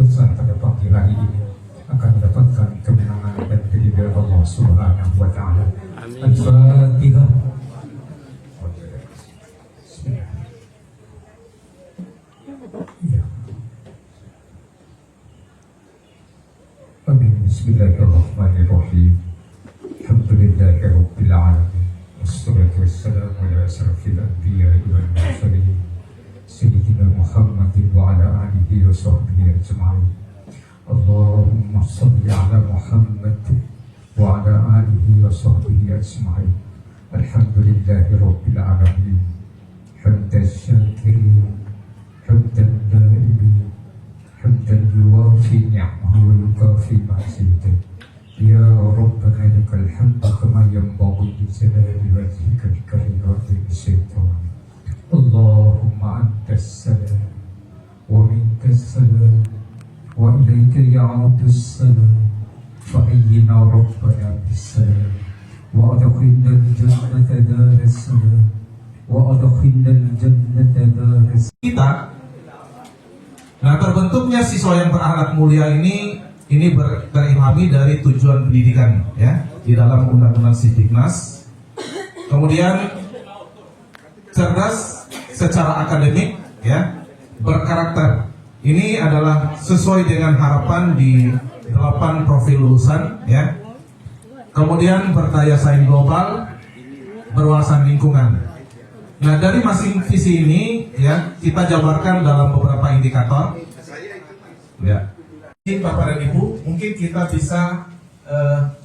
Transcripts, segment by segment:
putusan pada pagi hari ini akan mendapatkan kemenangan dan keridhaan Allah Subhanahu wa Ta'ala. Al-Fatihah. Amin. Bismillahirrahmanirrahim. Alhamdulillahi Rabbil Alamin. Wassalatu wassalamu ala asrafil anbiya'i wal mursalin Sayyidina Muhammadin wa ala alihi wa sahbihi ajma'in. Allahumma salli ala Muhammad wa ala alihi wa sahbihi ajma'in. Alhamdulillahi Rabbil Alamin. Hamdan syakirin, hamdan na'imin, hamdan yuwafi ni'mahu wa yukafi mazidah. Ya Rabbana lakal hamdu kama yanbaghi li jalali wajhika al-karim wa li sultanik. Allahumma antas salam wa minkas salam wa ilayka ya'udus salam fa ayyina rabbana bis salam wa adkhilna al-jannata daras salam wa adkhilna al-jannata daras kita. Nah, terbentuknya siswa yang berakhlak mulia ini terilhami dari tujuan pendidikan ya di dalam Undang-Undang Sidiknas. Kemudian cerdas secara akademik ya, berkarakter. Ini adalah sesuai dengan harapan di 8 profil lulusan ya. Kemudian berdaya saing global, berwawasan lingkungan. Nah, dari masing visi ini ya kita jabarkan dalam beberapa indikator. Ya. Bapak dan Ibu, mungkin kita bisa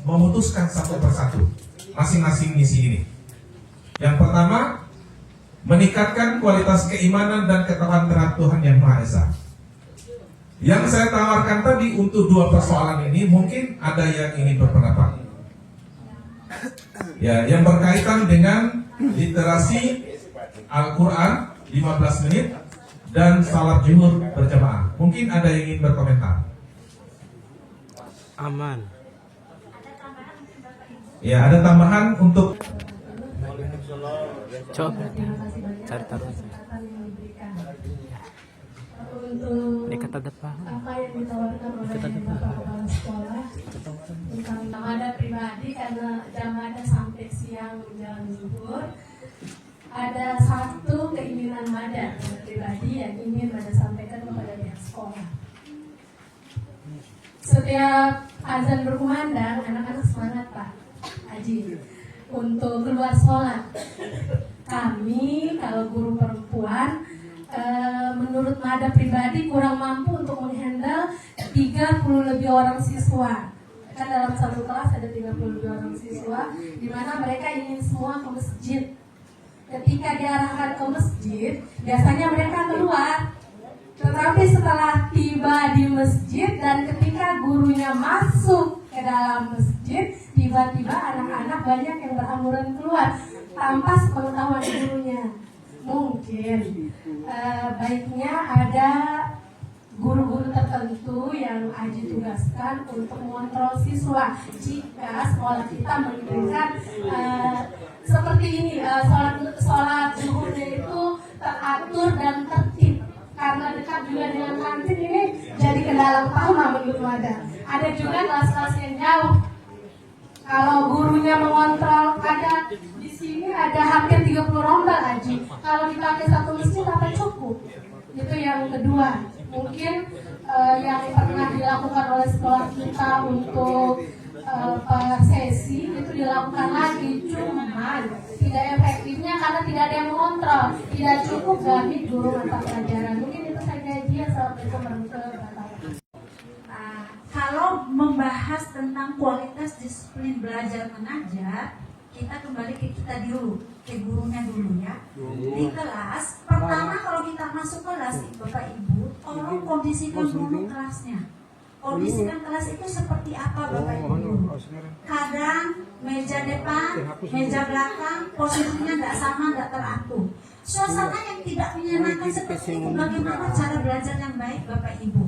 memutuskan satu persatu masing-masing misi ini. Yang pertama, meningkatkan kualitas keimanan dan ketakwaan terhadap Tuhan Yang Maha Esa. Yang saya tawarkan tadi untuk 2 persoalan ini, mungkin ada yang ingin berpendapat. Ya, yang berkaitan dengan literasi Al-Quran 15 menit dan salat zuhur berjamaah. Mungkin ada yang ingin berkomentar. Aman. Ya, ada tambahan untuk Coba cari taruh. Ini kata depan. Apa yang ditawarkan oleh Bapak Kepala Sekolah tentang jamaah pribadi, karena jamaah sampai siang menjelang zuhur. Ada satu keinginan Mada pribadi yang ingin Mada sampaikan kepada pihak sekolah. Setiap azan berkumandang, anak-anak semangat Pak Haji untuk keluar sholat. Kami kalau guru perempuan, menurut Mada pribadi kurang mampu untuk menghandle 30 lebih orang siswa. Kan dalam satu kelas ada 30 lebih orang siswa, di mana mereka ingin semua ke masjid. Ketika diarahkan ke masjid, biasanya mereka keluar. Tetapi setelah tiba di masjid dan ketika gurunya masuk ke dalam masjid, tiba-tiba anak-anak banyak yang berhamburan keluar tanpa sepengetahuan gurunya. Mungkin baiknya ada guru-guru tertentu yang Aji tugaskan untuk mengontrol siswa jika sekolah kita menginginkan seperti ini, sholat zuhurnya itu teratur dan tertib. Karena dekat juga dengan kantin, ini jadi kendala utama menurut Mada. Ada juga kelas-kelas yang jauh. Kalau gurunya mengontrol, ada di sini ada hampir 30 rombel Aji. Kalau dipakai satu masjid apa cukup? Itu yang kedua. Mungkin yang pernah dilakukan oleh sekolah kita untuk per sesi itu dilakukan lagi, cuman tidak efektifnya karena tidak ada yang mengontrol, tidak cukup bagi guru mata pelajaran. Mungkin itu saja dia. Assalamualaikum warahmatullahi wabarakatuh. Kalau membahas tentang kualitas disiplin belajar mengajar, kita kembali ke kita dulu, ke gurunya dulu ya. Di kelas, pertama kalau kita masuk kelas, Bapak Ibu, tolong kondisikan dulu kelasnya. Kondisikan kelas itu seperti apa Bapak Ibu? Kadang meja depan, meja belakang, posisinya tidak sama, tidak teratur. Suasana yang tidak menyenangkan seperti itu, bagaimana cara belajar yang baik Bapak Ibu?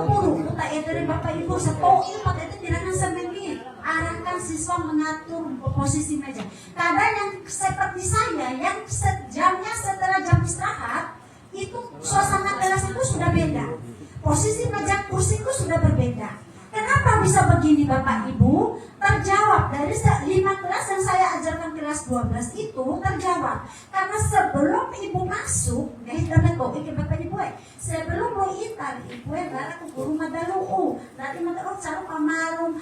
Umur tak dari Bapak Ibu, sepau ilmu itu tidak akan semenit. Arahkan siswa mengatur posisi meja. Kadang yang seperti saya, yang jamnya setelah jam istirahat, itu suasana kelas itu sudah beda. Posisi meja kursiku sudah berbeda. Kenapa bisa begini Bapak Ibu? Terjawab dari 5 kelas yang saya ajarkan kelas 12 itu terjawab. Karena sebelum Ibu masuk, Bapak Ibu, sebelum lo itar Ibu gara ku guru madalu, dari madalu caru pamarum,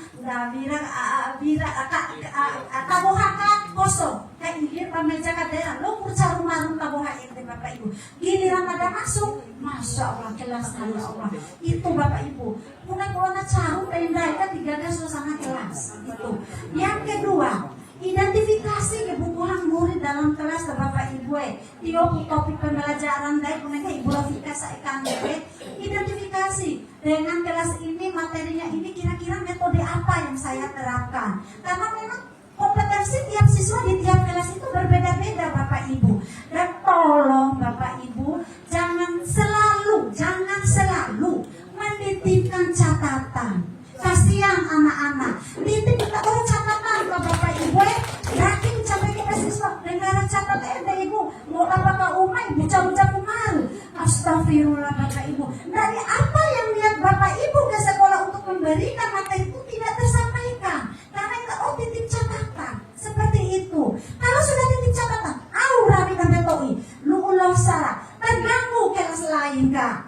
bira tabohaka kosong. Kayak ini pameja kadera, lo kurcaru marum taboha itu Bapak Ibu. Giliran pada masuk, Masya Allah kelas ya Allah. Itu Bapak Ibu. Mulai kalau caru tenda 3 suasana kelas itu. Yang kedua, identifikasi kebutuhan murid dalam kelas Bapak Ibu. Tio topik pembelajaran dari punya Ibu Rafika saekan identifikasi dengan kelas ini, materinya ini kira-kira metode apa yang saya terapkan. Karena memang kompetensi tiap siswa di tiap kelas itu berbeda-beda Bapak Ibu. Dan tolong Bapak Ibu jangan selalu menitipkan catatan. Kasihan anak-anak. Titip kita catatan ke Bapak Ibu. Yakin sampai kita siswa dengan catatan Ibu. Mau apakah umai buca-buca kumaru. Astagfirullah Bapak Ibu. Dari apa yang niat Bapak Ibu ke sekolah untuk memberikan materi itu tidak tersampaikan. Karena kita titip catatan. Seperti itu. Kalau sudah titip catatan, rami dan betoi. Lu ulah salah. Terganggu kelas lain Kak.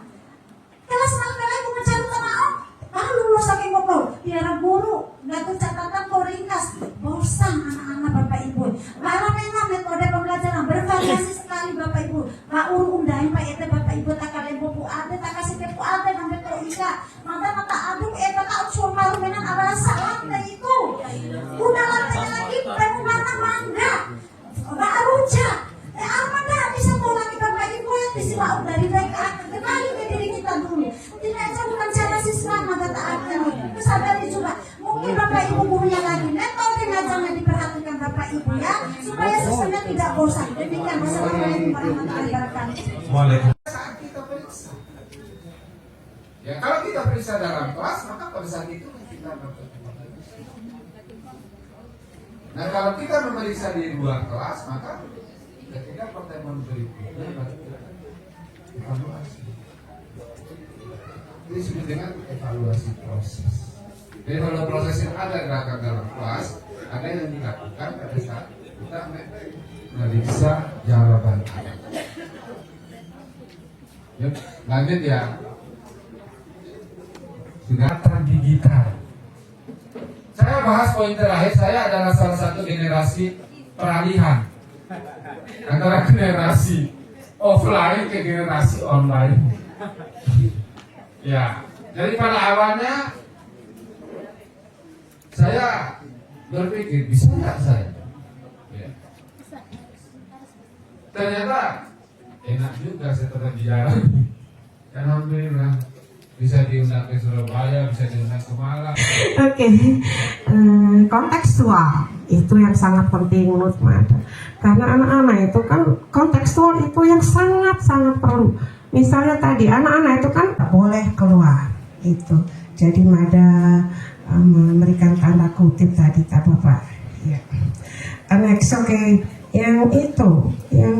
Kelas lain bukan catatan maaf. Lulus saking ngobrol, tiara guru, nggak tuh catatan kau ringkas, bosan anak-anak Bapak Ibu. Lalu memang metode pembelajaran bervariasi sekali Bapak Ibu. Pak undahin Pak Ete Bapak Ibu tak kalian buku ada, tak kasih tepu ada, sampai tuh ika. Mata aduk tak cuma malu dengan alasan lantai itu. Udah lantainya lagi, bangunan mangga, nggak aruja. Armada bisa mau lagi Bapak Ibu yang disimak dari mereka. Kenali ke diri kita dulu. Tidak aja bukan cara siswa maka taatkan. Sadari juga. Mungkin Bapak Ibu gurunya lagi. Metode ngajarnya diperhatikan Bapak Ibu ya, supaya siswanya tidak bosan. Demikian wassalamualaikum warahmatullahi wabarakatuh. Waalaikumsalam. Saat kita periksa, ya kalau kita periksa dalam kelas maka pada saat itu kita dapat. Nah kalau kita memeriksa di luar kelas maka ketika pertemuan berikutnya evaluasi. Ini disebut dengan evaluasi proses. Jadi kalau proses yang ada gerakan dalam kelas, ada yang dilakukan pada saat kita meriksa jawaban anak. Yuk, lanjut ya. Sudah digital. Saya bahas poin terakhir. Saya adalah salah satu generasi peralihan antara generasi offline ke generasi online. Ya, jadi pada awalnya saya berpikir bisa nggak saya? Ya. Ternyata enak juga setelah dijalani. Alhamdulillah bisa diundang ke Surabaya, bisa diundang ke Malang. Oke, kontekstual itu yang sangat penting menurut Mada. Karena anak-anak itu kan kontekstual itu yang sangat-sangat perlu. Misalnya tadi anak-anak itu kan boleh keluar itu. Jadi Mada memberikan tanda kutip tadi tak Bapak. Ya. Next, oke. Yang itu, yang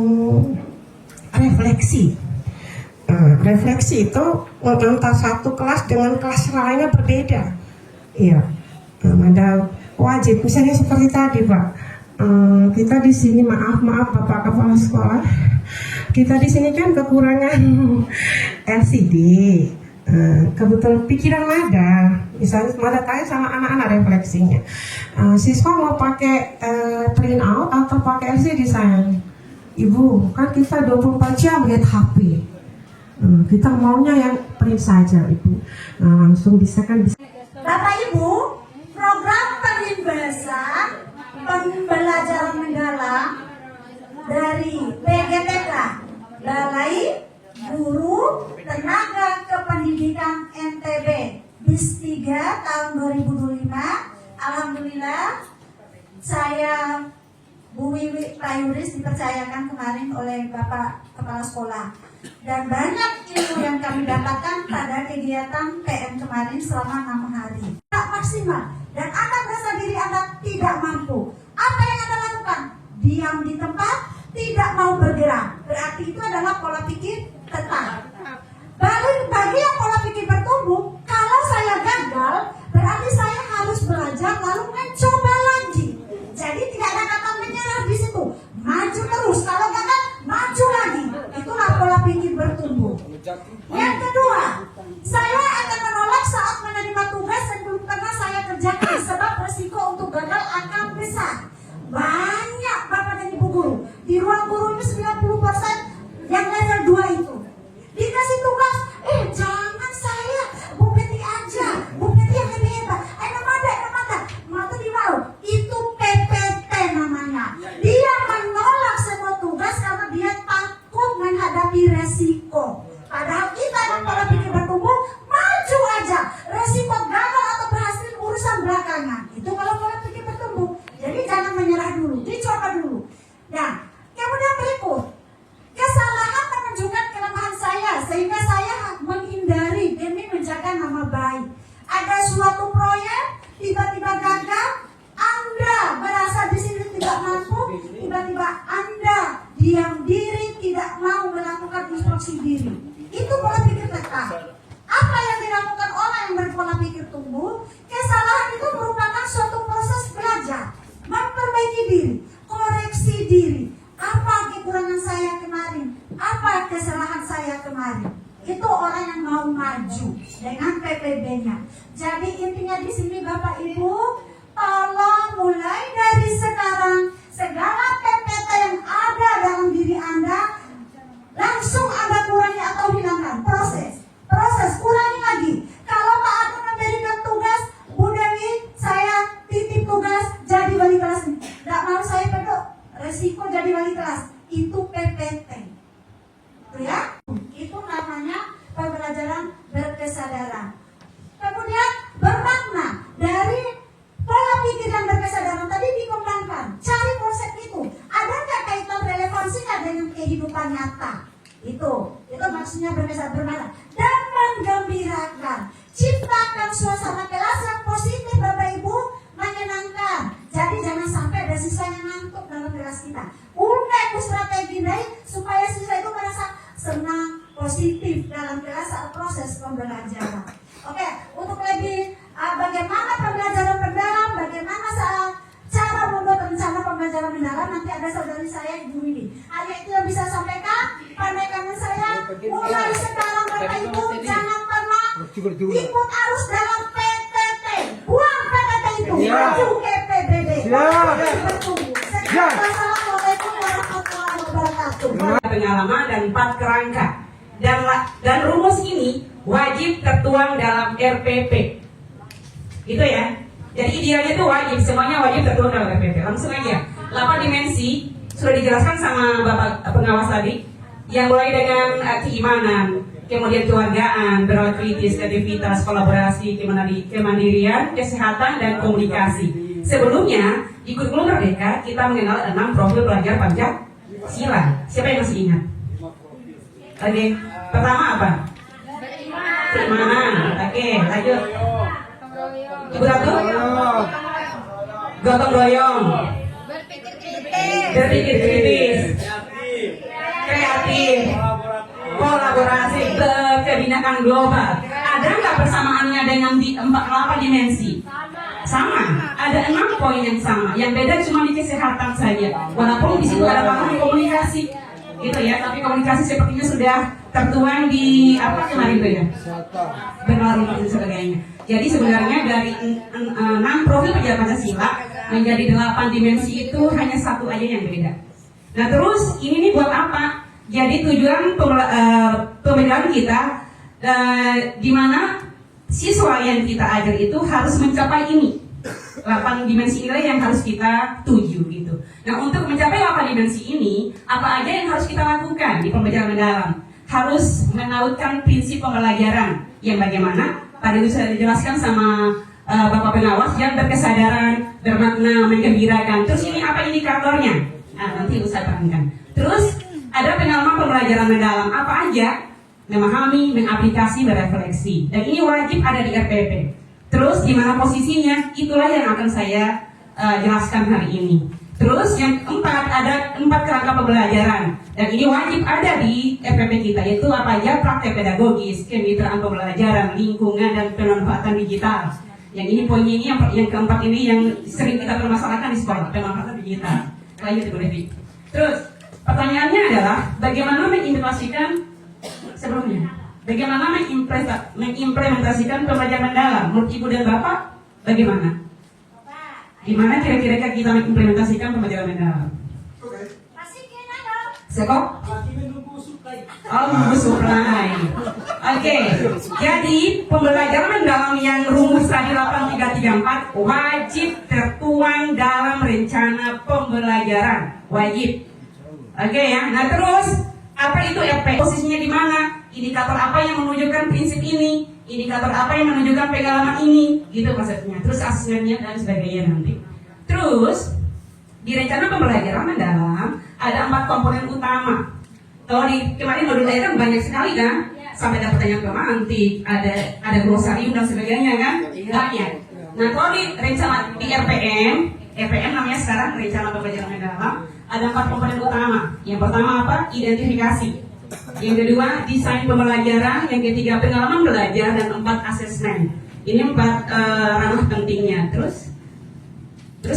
refleksi. Refleksi itu antara satu kelas dengan kelas lainnya berbeda. Iya, ada wajib. Misalnya seperti tadi Pak, kita di sini maaf Bapak Kepala Sekolah, kita di sini kan kekurangan LCD. Kebetulan pikiran Mada, misalnya Mada tanya sama anak-anak refleksinya, siswa mau pakai print out atau pakai LCD sayang? Ibu, kan kita 24 jam lihat HP. Kita maunya yang print saja Ibu. Langsung bisa kan bisa. Bapak Ibu, program perimbasan pembelajaran mendalam dari PGTK Balai Guru Tenaga Kependidikan NTB BIS 3 tahun 2025. Alhamdulillah saya Bu Wiwi Prayuris dipercayakan kemarin oleh Bapak Kepala Sekolah. Dan banyak ilmu yang kami dapatkan pada kegiatan PM kemarin selama 6 hari. Tak maksimal dan Anda merasa diri Anda tidak mampu. Apa yang Anda lakukan? Diam di tempat, tidak mau bergerak. Berarti itu adalah pola pikir tetap. Bagi yang pola pikir bertumbuh, kalau saya gagal, berarti saya harus belajar lalu mencoba lagi. Jadi tidak ada kata menyerah di situ. Maju terus, kalau gagal, maju lagi. Itulah pola pikir bertumbuh. Yang kedua, saya akan menolak saat menerima tugas yang belum pernah saya kerjakan, sebab resiko untuk gagal akan besar. Banyak Bapak dan Ibu guru, di ruang guru ini 90% yang level 2 itu dikasih tugas, jangan saya, Bu Peti aja, Bu Peti yang lebih hebat, enak mata di mau. Itu PPT namanya. Dia menolak semua tugas karena dia takut menghadapi resiko. Padahal kita yang pola pikir bertumbuh, maju aja. Resiko gagal atau berhasil urusan belakangan. Itu kalau pola pikir bertumbuh. Jadi jangan menyerah dulu, dicoba dulu. Nah, kemudian berikut, kesalahan menunjukkan kelemahan saya sehingga saya menghindari demi menjaga nama baik. Ada suatu proyek tiba-tiba gagal, Anda merasa di sini tidak mampu, tiba-tiba Anda diam diri, tidak mau melakukan introspeksi diri. Itu pola pikir tekan. Apa yang dilakukan orang yang berpola pikir tumbuh? Kesalahan itu merupakan suatu proses belajar, memperbaiki diri, koreksi diri. Apa kekurangan saya kemarin? Apa kesalahan saya kemarin? Itu orang yang mau maju dengan PPB-nya. Jadi intinya di sini Bapak Ibu, tolong mulai dari sekarang segala PPT yang ada dalam diri Anda langsung Anda kurangi atau hilangkan. Proses kurangi lagi. Kalau Pak Agung memberikan tugas, Bu Dewi, saya titip tugas jadi wali kelas. Tidak mau saya pedok, resiko jadi wali kelas. Itu PPT. Itu ya. Itu namanya pembelajaran berkesadaran. Kemudian bermakna. Dari pola pikir yang berkesadaran tadi dikembangkan. Cari konsep itu. Ada nggak kaitan relevansinya dengan kehidupan nyata? Itu maksudnya bermakna. Dan menggembirakan. Ciptakan suasana kelas yang positif Bapak Ibu, menyenangkan. Jadi jangan sampai ada siswa yang ngantuk dalam kelas kita. Undang strategi supaya siswa itu merasa senang, positif dalam kelas saat proses pembelajaran. Oke, untuk lebih bagaimana pembelajaran mendalam, bagaimana cara membuat rencana pembelajaran mendalam, nanti ada saudari saya Ibu Widi. Hanya itu yang bisa sampaikan. Pandangan saya mulai sekarang Bapak Ibu jangan pernah ikut arus dalam PTT. Buang PTT itu, maju ke PBB. Assalamualaikum warahmatullahi wabarakatuh. Pengalaman dan 4 kerangka dan rumus ini wajib tertuang dalam RPP. Gitu ya. Jadi idealnya itu wajib, semuanya wajib tertuang dalam RPP. Langsung aja. 8 dimensi sudah dijelaskan sama Bapak pengawas tadi. Yang mulai dengan keimanan, kemudian kewargaan, berawat kritis, kreativitas, kolaborasi, kemandirian, kesehatan, dan komunikasi. Sebelumnya, di kurikulum Merdeka, kita mengenal 6 profil pelajar Pancasila. Siapa yang masih ingat? Oke, pertama apa? Keimanan. Oke, lanjut. Ibu Ratu? Gotong royong. Berpikir kritis. Kreatif, kolaborasi, kebinekaan global. Ada nggak persamaannya dengan di 8 dimensi? Sama, ada 6 poin yang sama. Yang beda cuma di kesehatan saja. Walaupun di situ ada tambahan komunikasi, gitu ya. Tapi komunikasi sepertinya sudah tertuang di apa kemarin itu ya? Berlalu dan sebagainya. Jadi sebenarnya dari 6 profil pelajar Pancasila menjadi 8 dimensi itu hanya 1 aja yang beda. Nah terus ini nih buat apa? Jadi tujuan pembelajaran kita di mana siswa yang kita ajar itu harus mencapai ini 8 dimensi ini yang harus kita tuju gitu. Nah untuk mencapai 8 dimensi ini apa aja yang harus kita lakukan di pembelajaran mendalam? Harus menautkan prinsip pembelajaran yang bagaimana tadi itu sudah dijelaskan sama Bapak pengawas, yang berkesadaran, bermakna, menggembirakan. Terus ini apa indikatornya? Nah, nanti saya terangkan. Terus ada pengalaman pembelajaran mendalam apa aja? Memahami, mengaplikasi, berefleksi. Dan ini wajib ada di RPP. Terus di mana posisinya? Itulah yang akan saya jelaskan hari ini. Terus yang keempat, ada 4 kerangka pembelajaran. Dan ini wajib ada di FPP kita, yaitu apa aja? Praktek pedagogis, kemitraan pembelajaran, lingkungan, dan pemanfaatan digital. Yang ini poinnya ini yang keempat ini yang sering kita permasalahkan di sekolah, pemanfaatan digital. Lanjut Bu Devi. Terus pertanyaannya adalah bagaimana mengimplementasikan sebelumnya? Bagaimana mengimplementasikan pembelajaran mendalam? Menurut Ibu dan Bapak bagaimana? Gimana kira-kira kita mengimplementasikan pembelajaran mendalam? Sekok? Oh, menunggu supply. Oke, jadi pembelajaran mendalam yang rumus tadi 8334 wajib tertuang dalam rencana pembelajaran. Wajib. Oke ya, nah terus apa itu RP? Posisinya di mana? Indikator apa yang menunjukkan prinsip ini? Indikator apa yang menunjukkan pengalaman ini? Gitu maksudnya. Terus asesmennya dan sebagainya nanti. Terus di rencana pembelajaran mendalam ada 4 komponen utama. Kalau di kemarin modul daerah banyak sekali kan? Sampai ada pertanyaan pemantik, ada glosarium dan sebagainya kan? Banyak. Nah kalau di rencana di RPM namanya sekarang rencana pembelajaran mendalam, ada 4 komponen utama. Yang pertama apa? Identifikasi. Yang kedua, desain pembelajaran. Yang ketiga, pengalaman belajar. Dan 4, asesmen. Ini 4 ranah pentingnya. Terus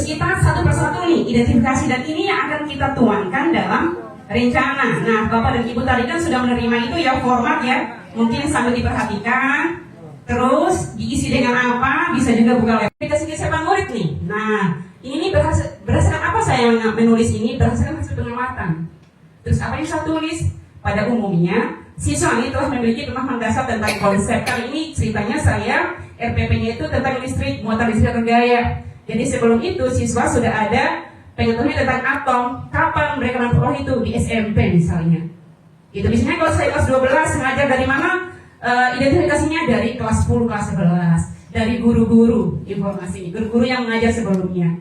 kita satu persatu nih identifikasi, dan ini yang akan kita tuangkan dalam rencana. Nah, Bapak dan Ibu tadi kan sudah menerima itu ya, format ya. Mungkin sambil diperhatikan. Terus diisi dengan apa? Bisa juga buka web. Aplikasi kesiapan murid nih. Nah, ini berdasarkan apa saya menulis ini? Berdasarkan hasil pengamatan. Terus apa yang saya tulis? Pada umumnya, siswa ini telah memiliki pemahaman dasar tentang konsep. Kali ini ceritanya saya, RPP-nya itu tentang listrik, muatan listrik tergaya. Jadi sebelum itu, siswa sudah ada pengetahuan tentang atom. Kapan mereka memperoleh itu? Di SMP misalnya. Itu biasanya kalau saya kelas 12, sengaja dari mana? Identifikasinya dari kelas 10, kelas 11. Dari guru-guru informasi, guru-guru yang mengajar sebelumnya.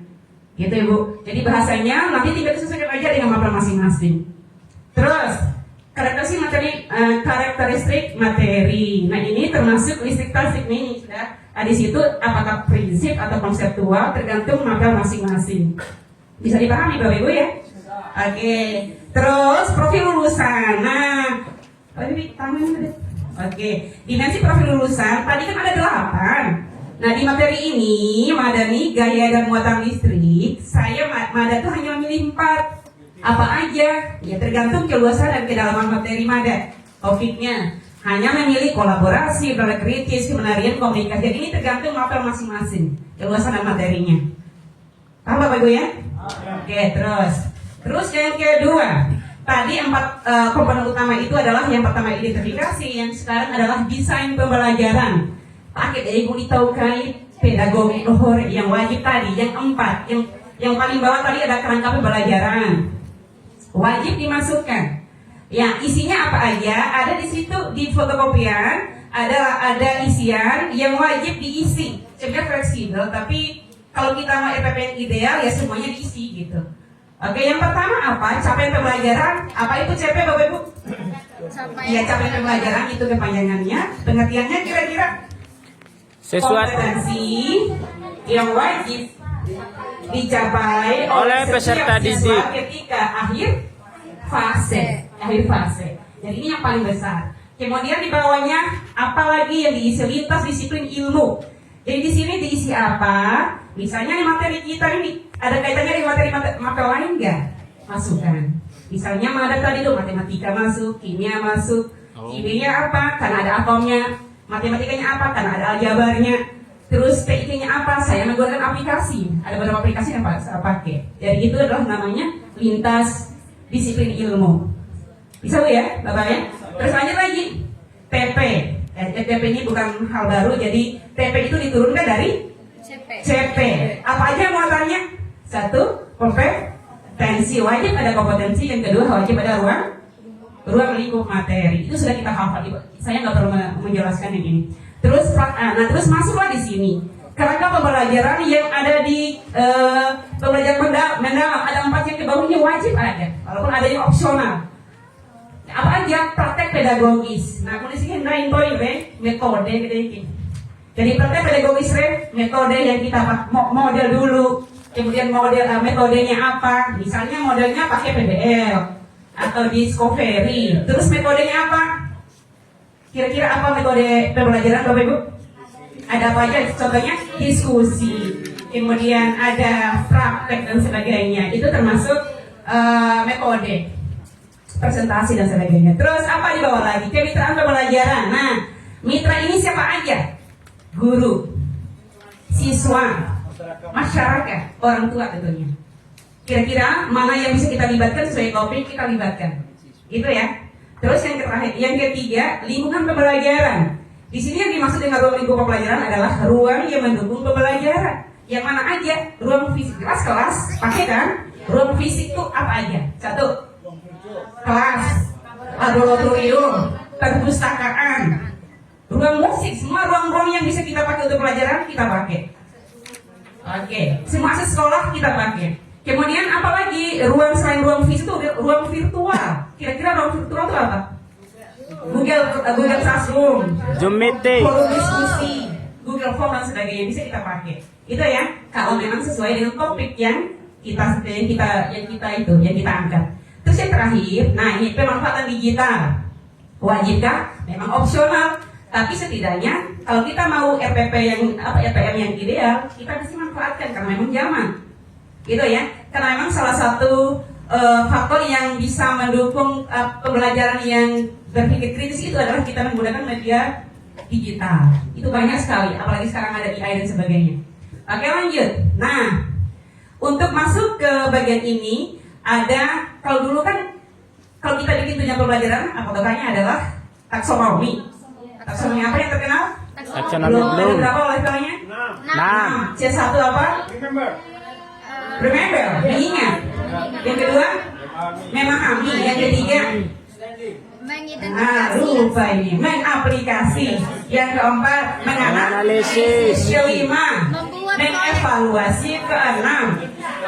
Gitu ya Bu. Jadi bahasanya nanti tinggal disesuaikan aja dengan mapel masing-masing. Terus, karakteristik materi. Nah ini termasuk listrik tasik nih sudah. Di situ apakah prinsip atau konseptual tergantung mapel masing-masing. Bisa dipahami Bapak Ibu ya? Oke. Terus profil lulusan. Nah, oke. Dimensi profil lulusan tadi kan ada 8. Nah di materi ini Madani, gaya dan muatan listrik, saya Mada tuh hanya memilih 4. Apa aja? Ya tergantung keluasan dan kedalaman materi Mada. Topiknya hanya memilih kolaborasi, berlaku kritis, kemenarian, komunikasi. Jadi ini tergantung mapel masing-masing, keluasan dan materinya. Paham Bapak Ibu ya? Oke, terus yang kedua, tadi 4 komponen utama itu adalah yang pertama identifikasi, yang sekarang adalah desain pembelajaran. Paket dari Ibu ditaukai pedagogi yang wajib tadi, yang 4, yang paling bawah tadi ada kerangka pembelajaran. Wajib dimasukkan. Ya, isinya apa aja? Ada di situ di fotokopian, ada isian yang wajib diisi. Sebenarnya fleksibel, tapi kalau kita mau RPP ideal ya semuanya diisi gitu. Oke, yang pertama apa? Capaian pembelajaran. Apa itu CP Bapak Ibu? Iya, capaian pembelajaran itu kepanjangannya. Pengertiannya kira-kira kompetensi yang wajib dicapai oleh peserta didik ketika akhir fase. Jadi ini yang paling besar. Kemudian di bawahnya apalagi yang diisi lintas disiplin ilmu. Jadi di sini diisi apa? Misalnya di materi kita ini ada kaitannya dengan materi lain nggak? Masukkan. Misalnya ada tadi tuh matematika masuk, kimia masuk. Kimia apa? Karena ada atomnya. Matematikanya apa? Karena ada aljabarnya. Terus TIK-nya apa? Saya menggunakan aplikasi. Ada beberapa aplikasi yang saya pakai. Jadi itu adalah namanya lintas disiplin ilmu. Bisa Bu ya, Bapak ya? Terus lanjut lagi. TP. TP ini bukan hal baru. Jadi TP itu diturunkan dari CP. Apa aja muatannya? 1, kompetensi. Wajib ada kompetensi. Yang kedua, wajib ada ruang lingkup materi. Itu sudah kita hafal. Saya nggak perlu menjelaskan yang ini. Terus masuklah di sini kerangka pembelajaran yang ada di pembelajaran mendalam. Ada 4 yang di bawahnya wajib ada, walaupun ada yang opsional. Apa aja? Praktek pedagogis. Nah, kondisinya 9 poin metode gitu. Jadi praktek pedagogis metode yang kita model dulu, kemudian metodenya apa, misalnya modelnya pakai PBL atau Discovery, terus metodenya apa, kira-kira apa metode pembelajaran Bapak Ibu? Ada apa aja? Contohnya diskusi, kemudian ada praktek dan sebagainya, itu termasuk metode presentasi dan sebagainya. Terus apa dibawa lagi? Kemitraan pembelajaran. Nah, mitra ini siapa aja? Guru, siswa, masyarakat, orang tua tentunya. Kira-kira mana yang bisa kita libatkan sesuai topik kita libatkan, gitu ya. Terus yang terakhir, yang ketiga, lingkungan pembelajaran. Di sini yang dimaksud dengan ruang lingkup pembelajaran adalah ruang yang mendukung pembelajaran. Yang mana aja? Ruang fisik, kelas, pakai kan? Ruang fisik tuh apa aja? Satu, kelas, laboratorium, perpustakaan, ruang musik, semua ruang-ruang yang bisa kita pakai untuk pelajaran kita pakai. Oke, semua akses sekolah kita pakai. Kemudian apalagi ruang selain ruang fisik itu ruang virtual. Kira-kira ruang virtual itu apa? Google Classroom, Zoom meeting, forum diskusi, Google Form dan sebagainya bisa kita pakai. Itu ya, kalau memang sesuai dengan topik yang kita angkat. Terus yang terakhir, nah ini pemanfaatan digital. Wajibkah? Memang opsional. Tapi setidaknya kalau kita mau RPM yang ideal, kita bisa manfaatkan karena memang zaman. Gitu ya. Karena memang salah satu faktor yang bisa mendukung pembelajaran yang berpikir kritis itu adalah kita menggunakan media digital. Itu banyak sekali, apalagi sekarang ada AI dan sebagainya. Oke, lanjut. Nah, untuk masuk ke bagian ini ada, kalau dulu kan kalau kita bikin tunjangan pembelajaran, apa katanya adalah taksonomi. Taksonomi apa yang terkenal? Taksonomi Belum. Bloom. Berapa levelnya? 6. C1 apa? Remember, mengingat. Yang kedua, memahami. Yang ketiga, lupa ini, mengaplikasi. Yang keempat, menganalisis. Kelima, mengevaluasi. Keenam,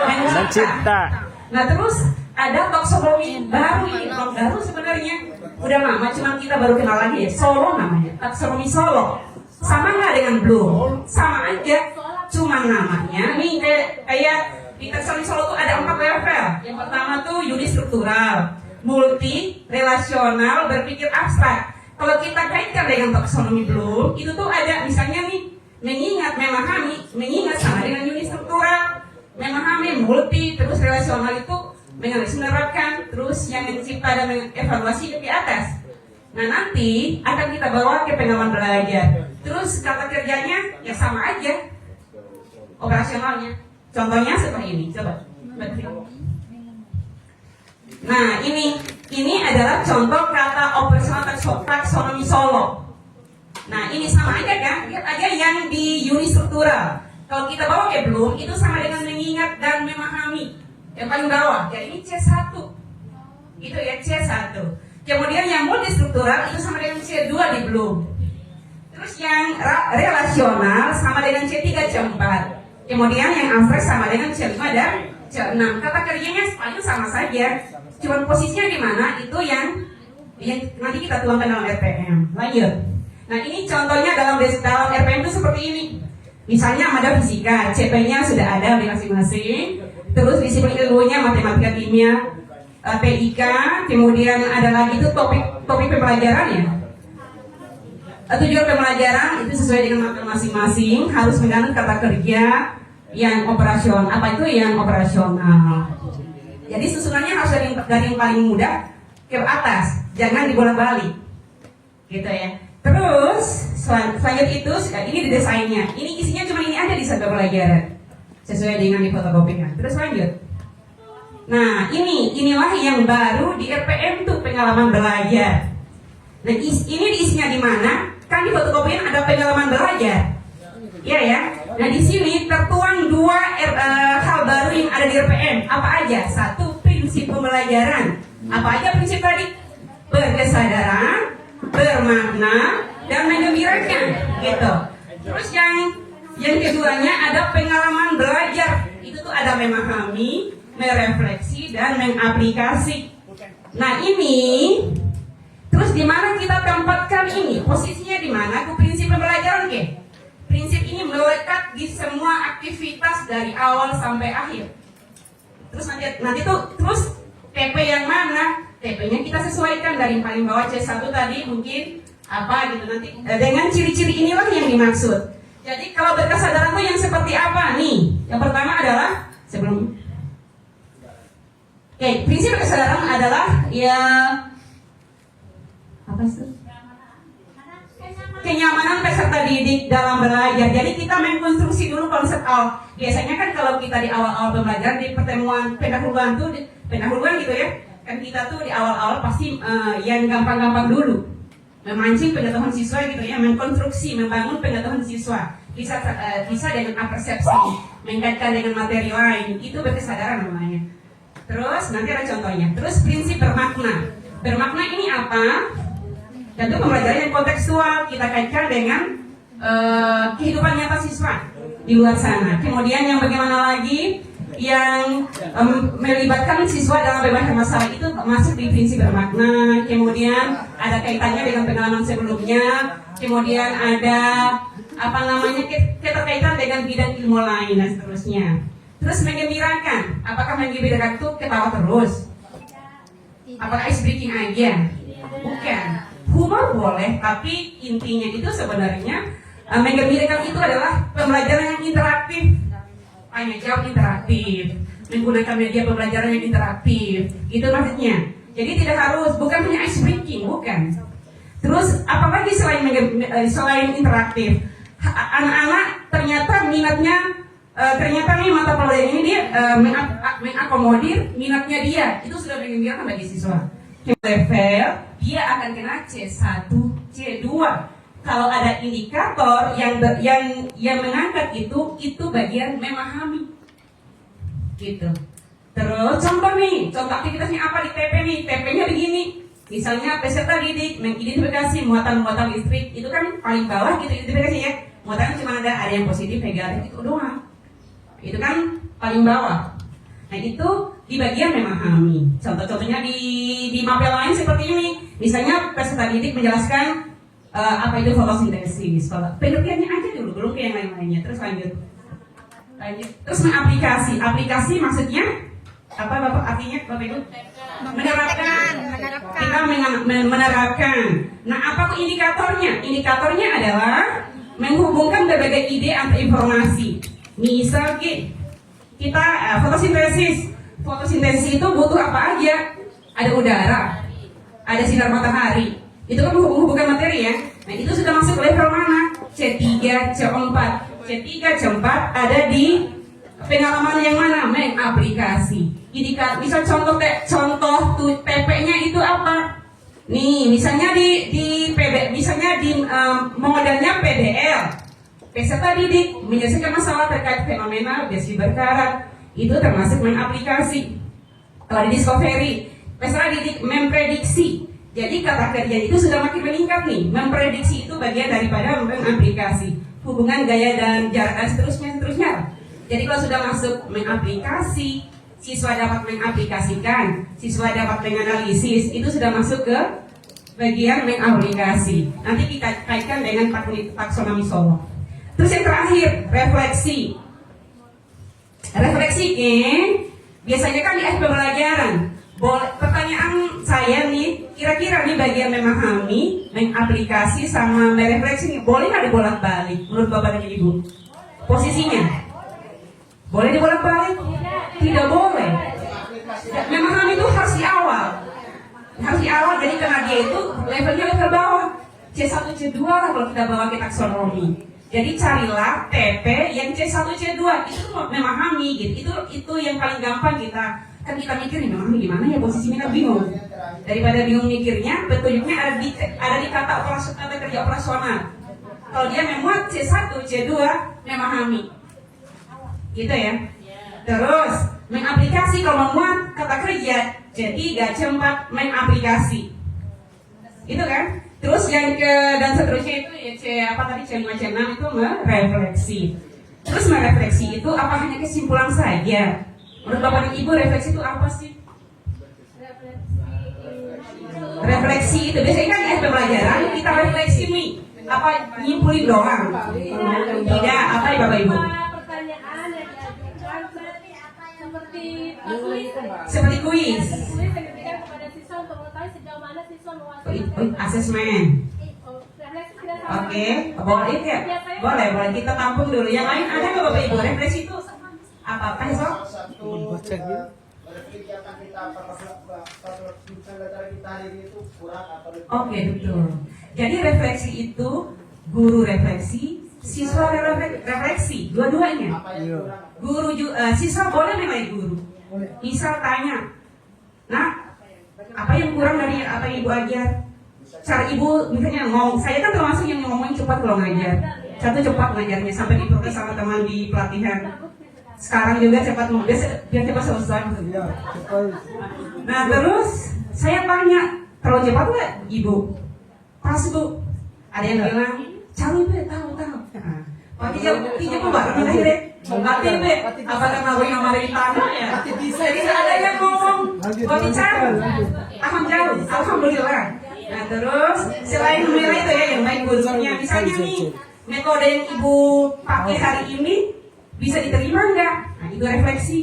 mencipta. Nah terus ada taksonomi baru ini, baru sebenarnya udah lama, cuma kita baru kenal lagi ya. Solo namanya, taksonomi Solo. Sama nggak dengan Bloom? Sama aja, cuma namanya nih kayak di taksonomi Solo tuh ada 4 level. Yang pertama tuh unistruktural, multi, relasional, berpikir abstrak. Kalau kita kaitkan dengan taksonomi Bloom, itu tuh ada misalnya nih mengingat, memahami, mengingat sama dengan unistruktural, memahami, multi, terus relasional itu menganalisis, menerapkan, terus yang mencipta dan mengevaluasi di atas. Nah nanti akan kita bawa ke pengalaman belajar. Terus kata kerjanya ya sama aja, operasionalnya. Contohnya seperti ini, coba. Nah ini adalah contoh kata operasional taksonomi Solo. Nah ini sama aja kan, lihat aja yang di unistruktural. Kalau kita bawa ke Bloom itu sama dengan mengingat dan memahami. Yang paling bawah, ya ini C1. Itu ya C1. Kemudian yang multistruktural itu sama dengan C2 di Bloom. Terus yang relasional sama dengan C3, C4. Kemudian yang abstrak sama dengan C5 dan C6. Kata kerjanya paling sama saja. Cuman posisinya di mana itu yang nanti kita tuangkan dalam RPM. Lanjut. Nah ini contohnya dalam RPM itu seperti ini. Misalnya ada fisika, CP-nya sudah ada di masing-masing. Terus disiplin ilmunya matematika, kimia, PIK, kemudian ada lagi itu topik pembelajaran ya. Tujuan pembelajaran itu sesuai dengan materi masing-masing, harus mengandung kata kerja yang operasional. Apa itu yang operasional? Jadi susunannya harus dari yang paling mudah ke atas, jangan dibolak-balik, gitu ya. Terus selanjutnya itu ini di desainnya. Ini isinya cuma ini aja di satu pelajaran sesuai dengan di fotokopinya. Terus lanjut. Nah inilah yang baru di RPM tuh pengalaman belajar. Nah ini isinya di mana? Kan di fotokopian ada pengalaman belajar. Iya ya. Nah di sini tertuang 2 hal baru yang ada di RPM. Apa aja? 1, prinsip pembelajaran. Apa aja prinsip tadi? Berkesadaran, bermakna, dan menggembirakan. Gitu. Terus yang keduanya ada pengalaman belajar. Itu tuh ada memahami, merefleksi, dan mengaplikasi. Nah ini, terus di mana kita tempatkan ini? Posisinya di mana? Ke prinsip pembelajaran ke? Prinsip ini melekat di semua aktivitas dari awal sampai akhir. Terus nanti tuh terus TP yang mana? TP-nya kita sesuaikan dari paling bawah C1 tadi mungkin apa gitu nanti dengan ciri-ciri inilah yang dimaksud. Jadi kalau berkesadaran tuh yang seperti apa nih? Yang pertama adalah prinsip berkesadaran adalah ya apa sih? Kenyamanan peserta didik dalam belajar. Jadi kita mengkonstruksi dulu konsep awal. Biasanya kan kalau kita di awal-awal pembelajaran di pertemuan pendahuluan gitu ya, kan kita tuh di awal-awal pasti yang gampang-gampang dulu, memancing pengetahuan siswa gitu ya, mengkonstruksi, membangun pengetahuan siswa. Bisa dengan apersepsi, mengkaitkan dengan materi lain, itu berkesadaran namanya. Terus nanti ada contohnya. Terus prinsip bermakna. Bermakna ini apa? Tentu pembelajaran yang kontekstual, kita kaitkan dengan kehidupan nyata siswa di luar sana. Kemudian yang bagaimana lagi yang melibatkan siswa dalam berbagai masalah itu masuk di prinsip bermakna. Kemudian ada kaitannya dengan pengalaman sebelumnya. Kemudian ada keterkaitan dengan bidang ilmu lain dan seterusnya. Terus menggembirakan. Apakah menggembirakan itu ketawa terus? Apakah ice breaking aja? Bukan. Humor boleh, tapi intinya itu sebenarnya menggembirakan itu adalah pembelajaran yang interaktif, tanya jawab interaktif, menggunakan media pembelajaran yang interaktif, itu maksudnya. Jadi tidak harus, bukan hanya ice breaking, bukan. Terus apalagi selain interaktif, anak-anak ternyata minatnya, ternyata nih mata pelajaran ini dia mengakomodir minatnya dia, itu sudah menggembirakan bagi siswa. Level dia akan kena C1, C2. Kalau ada indikator yang mengangkat itu bagian memahami. Gitu. Terus contoh aktivitasnya apa di TP nih? TP-nya begini. Misalnya peserta didik mengidentifikasi muatan-muatan listrik, itu kan paling bawah gitu identifikasi ya. Muatan cuma ada yang positif, negatif itu doang. Itu kan paling bawah. Nah itu di bagian memahami. Contoh-contohnya di mapel lain seperti ini. Misalnya peserta didik menjelaskan apa itu fotosintesis. Pengertiannya aja dulu, belum ke yang lain-lainnya. Terus lanjut. Terus mengaplikasi. Aplikasi maksudnya apa Bapak artinya Bapak Ibu? Menerapkan. Kita menerapkan. Nah apa tuh indikatornya? Indikatornya adalah menghubungkan berbagai ide antar informasi. Misal kita fotosintesis. Fotosintesis itu butuh apa aja? Ada udara, ada sinar matahari. Itu kan menghubungkan materi ya. Nah itu sudah masuk level mana? C3, C4. C3, C4 ada di pengalaman yang mana? Mengaplikasi. Misal contoh TP-nya itu apa? Nih, misalnya di modelnya PDL. Peserta didik menyelesaikan masalah terkait fenomena besi berkarat. Itu termasuk mengaplikasi. Kalau di discovery, peserta didik memprediksi. Jadi kata kerja itu sudah makin meningkat nih. Memprediksi itu bagian daripada mengaplikasi. Hubungan gaya dan jarak dan seterusnya. Jadi kalau sudah masuk mengaplikasi, siswa dapat mengaplikasikan, siswa dapat menganalisis, itu sudah masuk ke bagian mengaplikasi. Nanti kita kaitkan dengan taksonomi Solo. Terus yang terakhir, refleksi. Refleksi biasanya kan di akhir pembelajaran. Pertanyaan saya nih, kira-kira nih bagian memahami, mengaplikasi sama merefleksi nih, boleh nggak dibolak-balik menurut Bapak dan Ibu? Posisinya? Boleh dibolak-balik? Tidak boleh. Memahami itu harus di awal. Harus di awal, jadi karena dia itu levelnya level bawah. C1, C2 lah kalau kita bawa ke taksonomi. Jadi carilah TP yang C1, C2 itu memahami gitu. Itu yang paling gampang kita mikirin memahami gimana ya posisinya, kan bingung. Daripada bingung mikirnya, petunjuknya ada di kata kerja operasional. Kalau dia memuat C1, C2 memahami. Gitu ya. Terus mengaplikasi kalau memuat kata kerja C3, C4 mengaplikasi. Itu kan? Terus yang dan seterusnya itu ya C5, C6 itu merefleksi. Terus merefleksi itu apa hanya kesimpulan saja? Menurut Bapak dan Ibu refleksi itu apa sih? Refleksi itu biasanya kan di pembelajaran kita refleksi nih. Apa nyimpulin doang? Tidak, apa ya Bapak Bapak Ibu? Pertanyaan yang diajukan seperti kuis. Seperti kuis. Kuis yang diberikan kepada siswa untuk mengetahui sejauh mana siswa menguasai materi. Asesmen. Refleksi tidak sama. Oke, boleh ya? Boleh, boleh. Kita tampung dulu. Yang lain ada nggak Bapak Ibu? Refleksi itu apa Sob? kegiatan kita pembelajaran kita hari ini itu kurang atau lebih. Oke, betul. Jadi refleksi itu guru refleksi, siswa refleksi, dua-duanya. Apa yang kurang? Guru siswa boleh nilai guru. Misal tanya, nah apa yang kurang dari apa yang ibu ajar? Cara ibu misalnya ngomong, saya kan termasuk yang ngomongin cepat kalau ngajar. Satu cepat ngajarnya sampai diprotes sama teman di pelatihan. Sekarang juga cepat ngomong, biar cepat selesai. Nah terus saya tanya, terlalu cepat nggak ibu? Pas bu, ada yang bilang, cari be, tahu. Pati jauh bareng lagi deh. Pati be, apakah mau yang mari tanah ya? Jadi ada yang ngomong, pati cari, jauh, alhamdulillah. Nah terus selain menilai itu ya yang baik gurunya, misalnya nih metode yang ibu pakai hari ini bisa diterima nggak? Nah itu refleksi.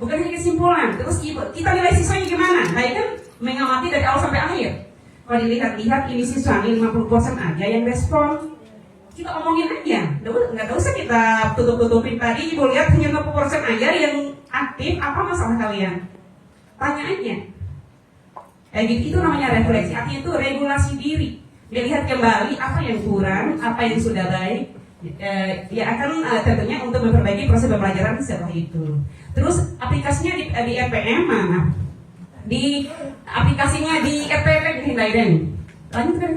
Bukan hanya kesimpulan. Terus kita nilai siswanya gimana? Nah itu kan mengamati dari awal sampai akhir. Kalau dilihat-lihat ini siswa 50% aja yang respon. Kita omongin aja. Nggak usah kita tutup-tutupin tadi. Ibu lihat hanya 50% aja yang aktif. Apa masalah kalian? Tanya aja. Itu namanya refleksi. Artinya itu regulasi diri. Melihat kembali apa yang kurang, apa yang sudah baik. Dia akan tentunya untuk memperbaiki proses pembelajaran setelah itu. Terus aplikasinya di RPM mana? Di aplikasinya di RPM di Hindaiden. Lanjut kan?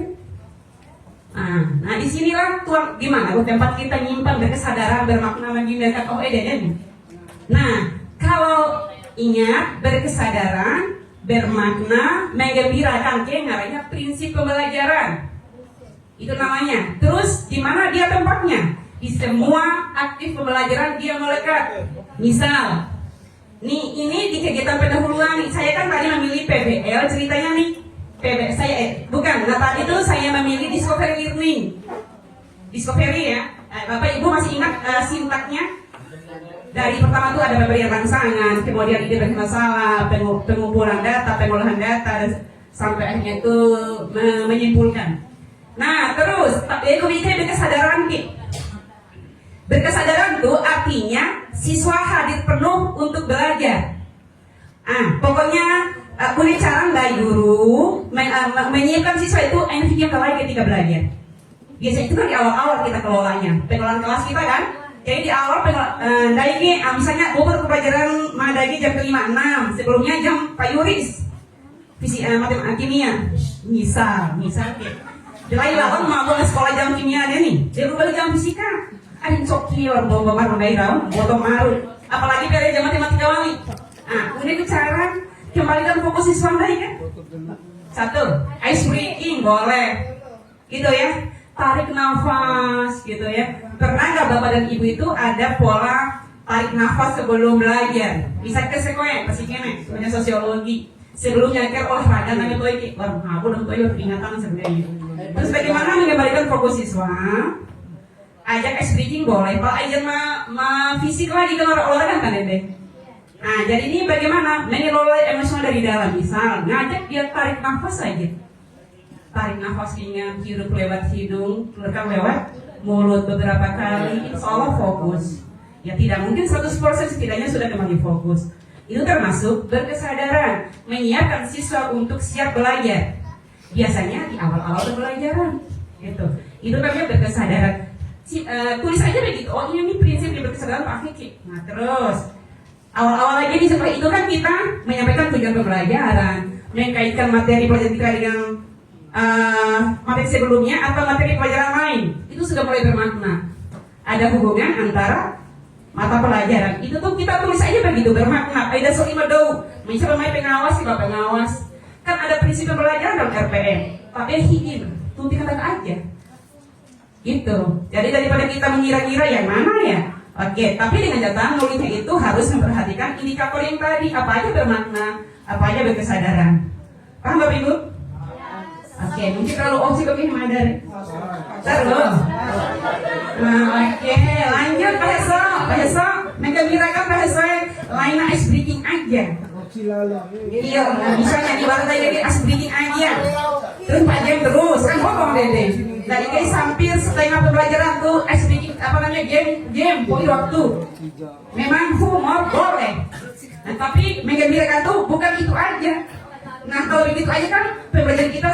Nah disinilah tuang gimana? Tempat kita nyimpan berkesadaran, bermakna bagi mereka Eden. Nah kalau ingat berkesadaran, bermakna, menggembirakan, ngaranya prinsip pembelajaran. Itu namanya. Terus di mana dia tempatnya? Di semua aktif pembelajaran dia melekat. Misal, nih ini di kegiatan pendahuluan. Saya kan tadi memilih PBL, ceritanya nih bukan. Nah tadi itu saya memilih discovery learning. Discovery ya. Bapak Ibu masih ingat sintaknya? Dari pertama itu ada pemberian rangsangan, kemudian ide bermasalah, pengumpulan data, pengolahan data, sampai akhirnya itu menyimpulkan. Nah terus, itu berkesadaran Ki. Berkesadaran itu artinya siswa hadir penuh untuk belajar. Pokoknya kulit cara dari guru menyiapkan siswa itu energinya kembali ketika belajar. Biasanya itu kan di awal-awal kita kelolanya, pengelolaan kelas kita kan. Jadi di awal dari misalnya bobot pelajaran madagi jam 5-6, sebelumnya jam Pak Yuris matematika kimia, misal Jelai lawan mau sekolah jam kimia ada nih, dia balik jam fisika, ada coki orang bawa baru dari raun, botong maru, apalagi dari jam matematika wali. Kemudian cara kembalikan fokus siswa lagi kan? Satu, ice breaking boleh, gitu ya. Tarik nafas gitu ya. Pernah nggak Bapak dan Ibu itu ada pola tarik nafas sebelum belajar? Bisa ke sekolah, pasti kene, punya sosiologi. Sebelum nyaker olahraga nanya tuh iki, aku dong tuh ingatan sebenarnya. Terus bagaimana mengembalikan fokus siswa? Ajak ice breaking boleh, kalau aja ma fisik lagi kan olahraga kan deh. Nah jadi ini bagaimana mengelola emosional dari dalam, misal ngajak dia tarik nafas aja. Tarik nafasnya, hirup lewat hidung, keluarkan lewat mulut beberapa kali, insya Allah fokus. Ya tidak mungkin 100% setidaknya sudah kembali fokus. Itu termasuk berkesadaran, menyiapkan siswa untuk siap belajar. Biasanya di awal-awal pembelajaran, gitu. Itu namanya berkesadaran. Tulis aja begitu. Oh ini prinsip di berkesadaran Pak Fikri. Nah terus awal-awal aja nih seperti itu kan kita menyampaikan tujuan pembelajaran, mengkaitkan materi pelajaran kita dengan materi sebelumnya atau materi pelajaran lain, itu sudah mulai bermakna. Ada hubungan antara mata pelajaran. Itu tuh kita tulis aja begitu bermakna. Ada soal dou, misalnya main pengawas sih bapak pengawas. Kan ada prinsip pembelajaran dalam RPM. Tapi hingin, tuh dikatakan aja. Gitu. Jadi daripada kita mengira-ngira yang mana ya. Oke, tapi dengan catatan nulisnya itu harus memperhatikan indikator yang tadi. Apa aja bermakna, apa aja berkesadaran. Paham Bapak Ibu? Oke, mungkin kalau opsi kami madari. Terus. Nah, oke, bahasa menggembirakan bahasa lain ice breaking aja. Iya, misalnya di bahasa jadi ice breaking aja. Terus panjang terus, kan ngomong deh. Dari guys hampir setengah pembelajaran tuh ice breaking apa namanya game poin waktu. Memang humor boleh. Nah, tapi menggembirakan tuh bukan itu aja. Nah kalau begitu aja kan pembelajaran kita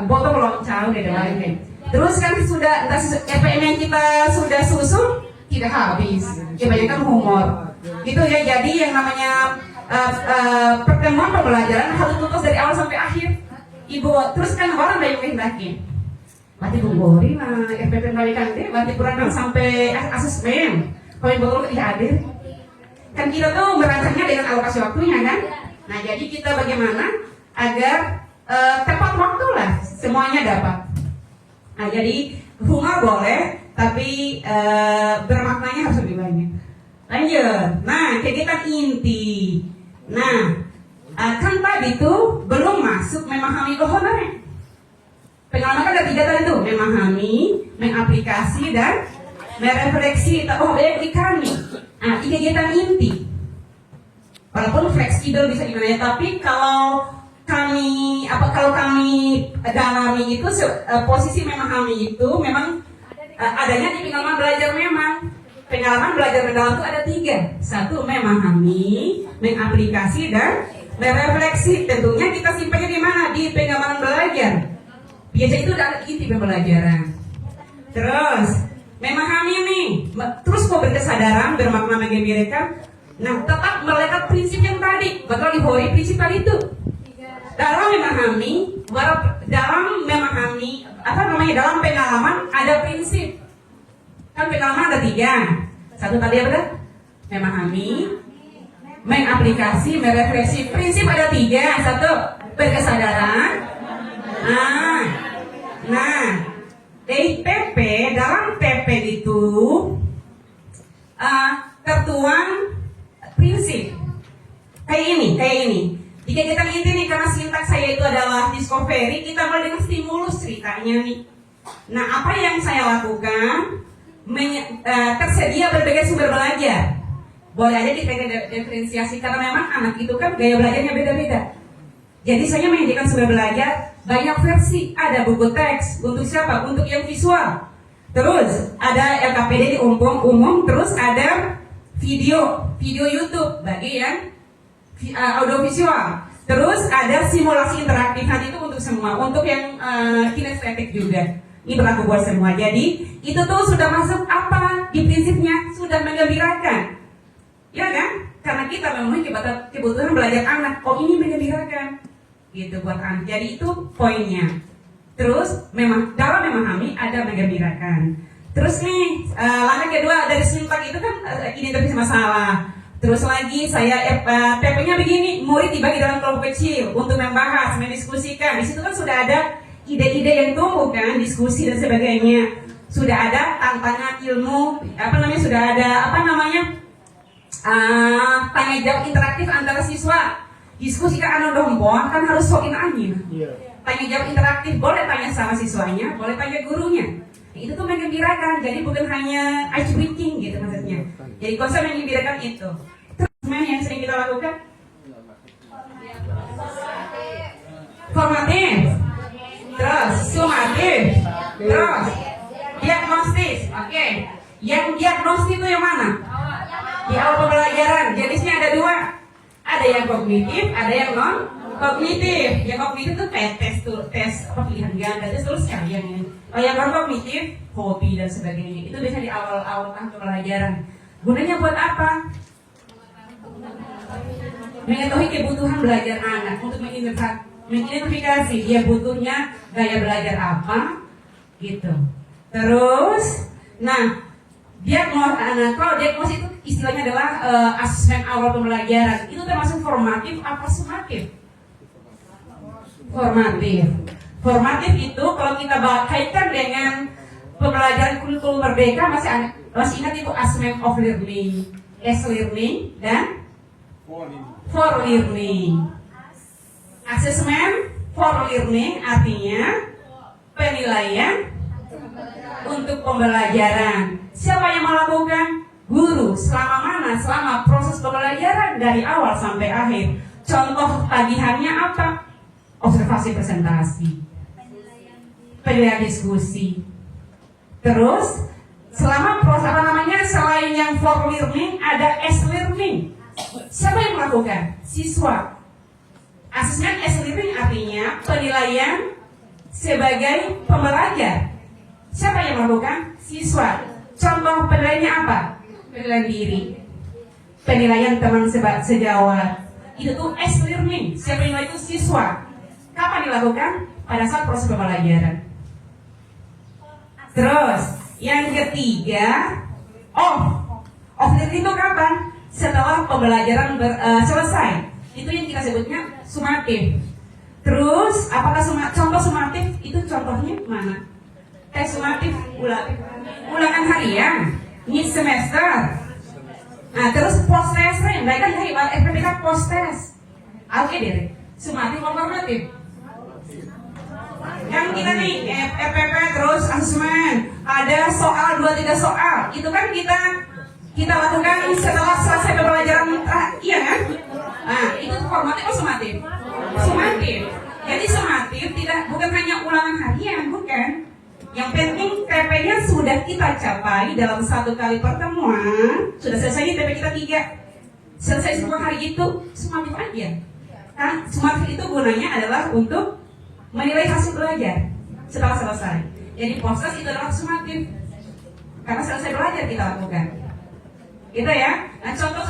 botol loncau deh lainnya. Terus kan sudah EPM yang kita sudah susun tidak habis. Kebanyakan humor. Gitu ya. Jadi yang namanya pertemuan pembelajaran harus tuntas dari awal sampai akhir. Ibu terus kan orang dari menghendaki. Berarti bumbori lah EPM balikan deh. Berarti kurang sampai asesmen. Kalau ibu tidak hadir. Kan kita tuh merancangnya dengan alokasi waktunya kan. Nah jadi kita bagaimana agar tepat waktu lah semuanya dapat. Nah jadi humor boleh tapi bermaknanya harus lebih banyak. Lanjut. Nah kegiatan inti. Nah kan tadi tuh belum masuk memahami honornya. Pengalaman kan ada 3 tadi tuh, memahami, mengaplikasi dan merefleksi. Oh di kami. Nah ini kegiatan inti. Walaupun fleksibel bisa gimana ya, tapi kalau kami dalami itu posisi memahami itu memang adanya di pengalaman belajar. Memang pengalaman belajar mendalam itu ada 3. 1 memahami, mengaplikasi dan merefleksi. Tentunya kita simpannya di mana? Di pengalaman belajar. Biasa itu adalah inti pembelajaran. Terus memahami nih, terus kok berkesadaran bermakna menggembirakan. Nah tetap melekat prinsip yang tadi. Betul di Hori prinsip tadi itu. Dalam memahami dalam pengalaman ada prinsip. Kan pengalaman ada 3. 1 tadi apa dah? Memahami, mengaplikasi, merefleksi. Prinsip ada 3. 1 berkesadaran. Nah, di PP dalam PP itu tertuang prinsip kayak ini. Jika kita inti nih, karena sintaks saya itu adalah discovery, kita mulai dengan stimulus ceritanya nih. Nah, apa yang saya lakukan? Tersedia berbagai sumber belajar. Boleh aja diferensiasi karena memang anak itu kan gaya belajarnya beda-beda. Jadi saya menyediakan sumber belajar banyak versi. Ada buku teks untuk siapa? Untuk yang visual. Terus ada LKPD di umum. Terus ada video YouTube bagi yang audiovisual. Terus ada simulasi interaktif. Nanti itu untuk semua. Untuk yang kinestetik juga. Ini berlaku buat semua. Jadi itu tuh sudah masuk apa di prinsipnya, sudah menggembirakan, ya kan? Karena kita memenuhi kebutuhan belajar anak. Oh ini menggembirakan, gitu buat anak. Jadi itu poinnya. Terus memang dalam memahami ada menggembirakan. Terus nih langkah kedua dari sintak itu kan identifikasi masalah. Terus lagi saya PP-nya begini, murid dibagi dalam kelompok kecil untuk membahas, mendiskusikan. Di situ kan sudah ada ide-ide yang tumbuh kan, diskusi dan sebagainya. Sudah ada tantangan ilmu, sudah ada tanya jawab interaktif antara siswa. Diskusi kan anu dompon kan harus sokin angin. Tanya jawab interaktif, boleh tanya sama siswanya, boleh tanya gurunya. Itu tuh menggembirakan, jadi bukan hanya ice breaking gitu maksudnya. Jadi konsep menggembirakan itu. Terus yang sering kita lakukan formatif, terus sumatif, terus diagnostis. Oke. Yang diagnostis itu yang mana? Di awal pembelajaran. Jenisnya ada 2. Ada yang kognitif, ada yang non kognitif. Yang kognitif itu kayak tes pilihan ganda terus yang yang non kognitif, hobi dan sebagainya. Itu biasanya di awal tahun pembelajaran. Gunanya buat apa? Mengetahui kebutuhan belajar anak untuk mengidentifikasi dia butuhnya gaya belajar apa, gitu. Terus, kalau diagnosis itu istilahnya adalah asesmen awal pembelajaran. Itu termasuk formatif apa sumatif? Formatif. Formatif itu kalau kita kaitkan dengan pembelajaran kurikulum merdeka masih ingat itu assessment of learning, as learning dan for learning. Assessment for learning artinya penilaian untuk pembelajaran. Siapa yang melakukan? Guru selama mana? Selama proses pembelajaran dari awal sampai akhir. Contoh tagihannya apa? Observasi presentasi, penilaian diskusi. Terus selama proses selain yang for learning ada S learning. Siapa yang melakukan? Siswa. Asesmen S learning artinya penilaian sebagai pembelajar. Siapa yang melakukan? Siswa. Contoh penilaiannya apa? Penilaian diri, penilaian teman sejawat. Itu tuh S learning. Siapa yang melakukan? Siswa. Kapan dilakukan? Pada saat proses pembelajaran. Terus yang ketiga, off learning itu kapan? Setelah pembelajaran selesai. Itu yang kita sebutnya sumatif. Terus apakah contoh sumatif itu contohnya mana? Tes sumatif ulangan harian, mid semester. Nah terus post test, mereka dari FPPK post test. Oke deh, sumatif atau formatif? Yang kita nih FPP terus asesmen, ada soal 2-3 soal, itu kan kita lakukan setelah selesai pembelajaran, iya kan? Nah itu formatif atau sumatif? Sumatif. Jadi sumatif bukan hanya ulangan harian, bukan. Yang penting TP-nya sudah kita capai dalam 1 kali pertemuan, sudah selesai nih TP kita 3, selesai semua hari itu, sumatif aja. Kan sumatif itu gunanya adalah untuk menilai hasil belajar setelah selesai. Jadi proses itu adalah sumatif karena selesai belajar kita lakukan. Gitu ya. Nah contoh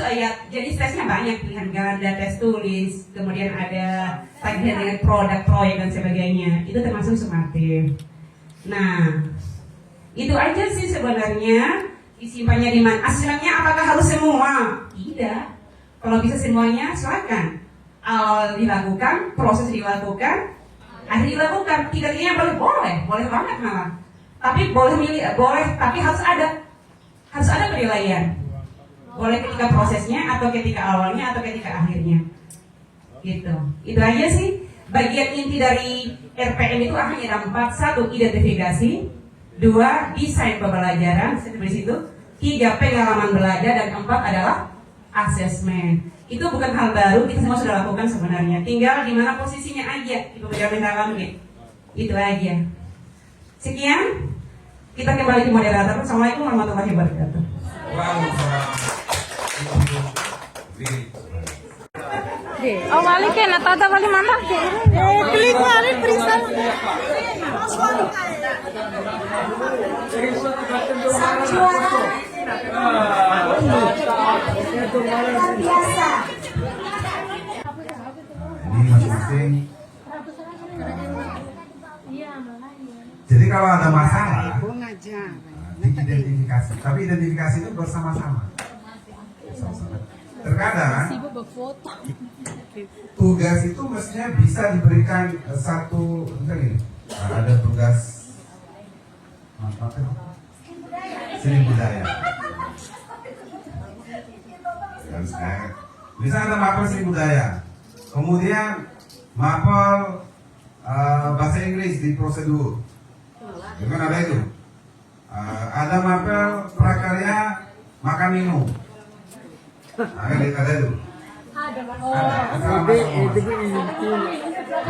jadi tesnya banyak, pilihan ganda, tes tulis, kemudian ada tagihan dengan produk, proyek dan sebagainya. Itu termasuk sumatif. Nah itu aja sih sebenarnya. Disimpannya di mana? Aslinya apakah harus semua? Tidak. Kalau bisa semuanya silakan. Awal dilakukan, proses dilakukan, akhir dilakukan. Tiga-tiganya boleh banget malah. Tapi tapi harus ada penilaian. Boleh ketika prosesnya, atau ketika awalnya, atau ketika akhirnya. Gitu. Itu aja sih. Bagian inti dari RPM itu hanya ada 4. 1. Identifikasi. 2. Desain pembelajaran. Seperti situ. 3. Pengalaman belajar. Dan 4 adalah asesmen. Itu bukan hal baru, kita semua sudah lakukan sebenarnya. Tinggal di mana posisinya aja di pembelajaran dalamnya. Itu aja. Sekian. Kita kembali ke moderator. Assalamualaikum warahmatullahi wabarakatuh. Oh, balik ke nata balik mana ke? Klik balik periksa. Biasa. Ini masing-masing. Jadi kalau ada masalah, diidentifikasi. Tapi identifikasi itu bersama-sama. Terkadang tugas itu mestinya bisa diberikan satu, misalnya gini, ada tugas seni budaya. Bisa ada mapel seni budaya, kemudian mapel bahasa Inggris di prosedur, itu kan ada itu. Ada mapel prakarya makan minum. Ada itu.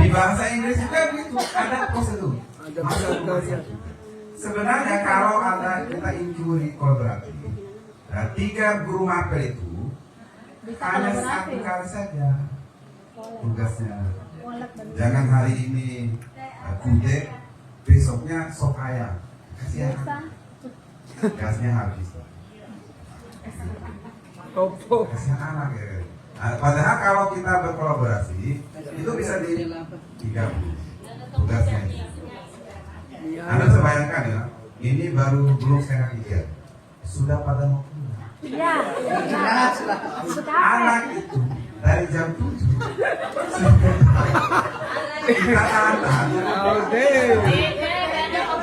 Di bahasa Inggris juga begitu, ada prosedur. Sebenarnya kalau ada kita injury kolaboratif, 3 guru mapel itu hanya 1 kali saja tugasnya. Jangan hari ini kudek, besoknya sop ayam. Kasihan. Gasnya habis. Kasihan anak ya. Padahal kalau kita berkolaborasi itu bisa di 30 tugasnya. Anda bisa bayangkan ya, ini belum setengah 3, sudah pada mau pulang. Iya. Anak itu dari jam 7 kita tahan.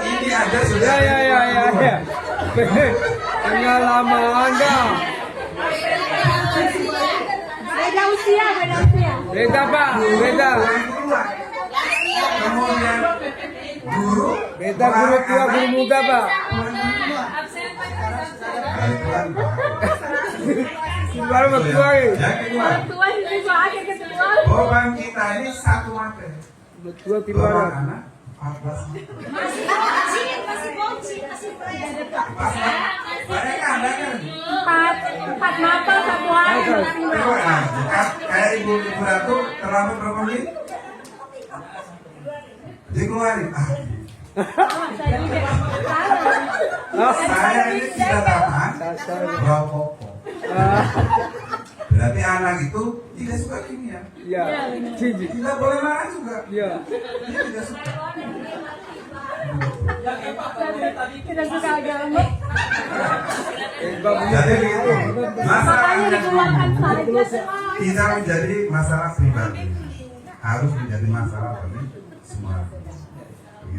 Ini aja sudah. Ya. Pengalaman Anda. Beda usia. Beda Pak, beda. Kemudian guru Beda guru tua, guru muda Pak. itu kan Baru berdua ini. yang kedua, Tua ini aja ketua. beban kita ini satu materi. Berdua Beban timbangan. anak 14. Masih bocil, masih bocil, masih bocil. Banyak. Empat mata satu hari. Kayak ibu Ratu terlambat berapa menit? Dia keluarin. Saya ini tidak tahan rokok. Berarti anak itu tidak suka kimia. Iya. Cici. Tidak boleh marah juga. Iya. Dia tidak suka. Tidak suka agama. Jadi begitu. Masalah Makanya anak dikeluarkan dulu saja semua. tidak menjadi masalah pribadi, harus menjadi masalah bagi semua.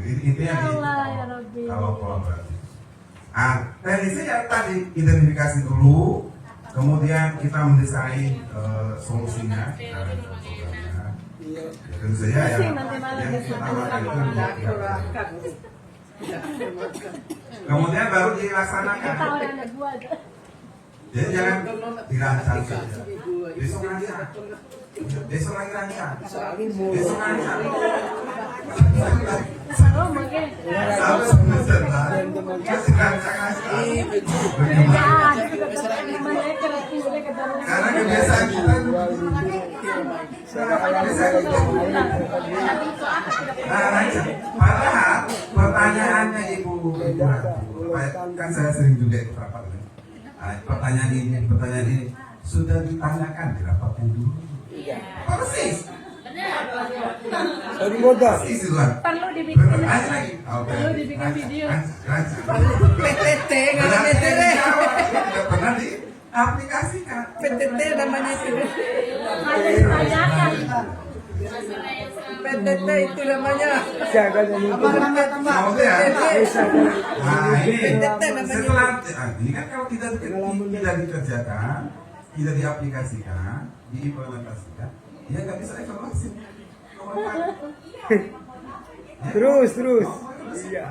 Itu yang Allah ya Rabbi. kalau kolaborasi. Teknisnya tadi identifikasi dulu, kemudian kita mendesain solusinya, kita rancang programnya. Tentu saja ya, yang pertama itu kemudian baru dilaksanakan. Jadi jangan dirancang saja. Besok rancang, besok lagi rancang, besok rancang. Oh, mungkin. Sampai sebentar, kasih rancang aja. Karena kebiasaan kita, nah rancang. Padahal pertanyaannya Ibu kan saya sering juga ikut rapat. Pertanyaan ini sudah ditanyakan di rapat yang dulu. Persis. Dari modal. Persis itu kan. Perlu dibikin. Bertanya lagi. Perlu dibikin video. PTT nggak tidak pernah diaplikasikan. PTT namanya itu. Hanya ditanyakan. PTT itu namanya. Jangan yang itu. Maksudnya, nah ini setelah ini kan kalau tidak dikerjakan, tidak diaplikasikan, diimplementasikan, ya nggak bisa evaluasi. Terus. Iya.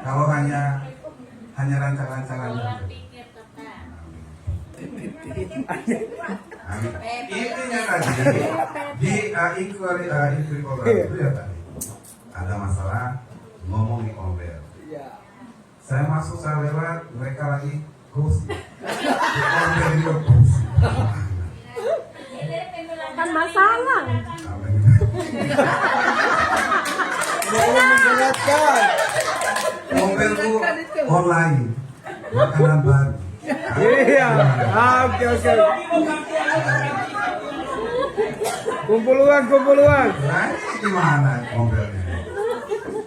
Kalau hanya rancang-rancangan. Intinya tadi di inquiry program itu ya tadi ada masalah ngomong di konver. Saya masuk, saya lewat, mereka lagi ghost. Di konver itu ghost. Kan masalah. Konver itu online, makanan baru. Iya. Oke. Kumpul uang. Nah, gimana konvernya?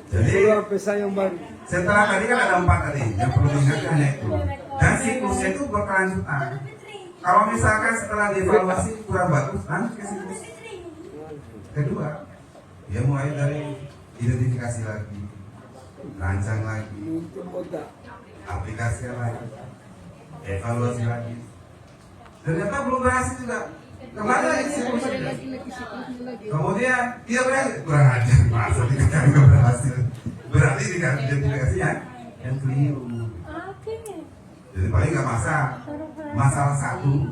Jadi Kumpul pesan yang baru. setelah tadi kan ada 4 tadi, yang perlu diingat hanya itu. Dan siklusnya itu berkelanjutan. Kalau misalkan setelah dievaluasi kurang bagus, lanjut ke siklus kedua. Dia mulai dari identifikasi lagi, rancang lagi, aplikasi lagi, evaluasi lagi. Ternyata belum berhasil juga. Kembali lagi siklusnya. Kemudian dia berhasil, kurang ajar, masa dikatakan nggak berhasil. Berarti tidak identifikasi yang keliru. Jadi paling nggak masalah satu,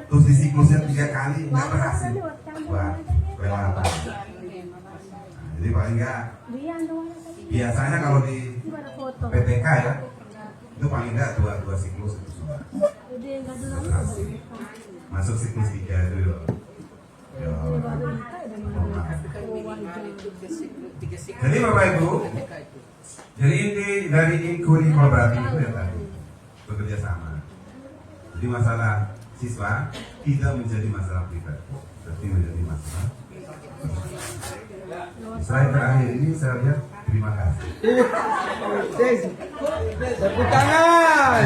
terus di siklusnya 3 kali nggak berhasil buat relawan. Jadi paling nggak, biasanya kalau di PTK ya, itu paling nggak dua siklus itu sudah berhasil. Masuk siklus 3 itu ya. Jadi Bapak Ibu, jadi inti dari inquiry kolaboratif itu ya tadi bekerja sama. Jadi masalah siswa tidak menjadi masalah pribadi, tapi menjadi masalah. Slide terakhir ini saya lihat, terima kasih. Tepuk tangan.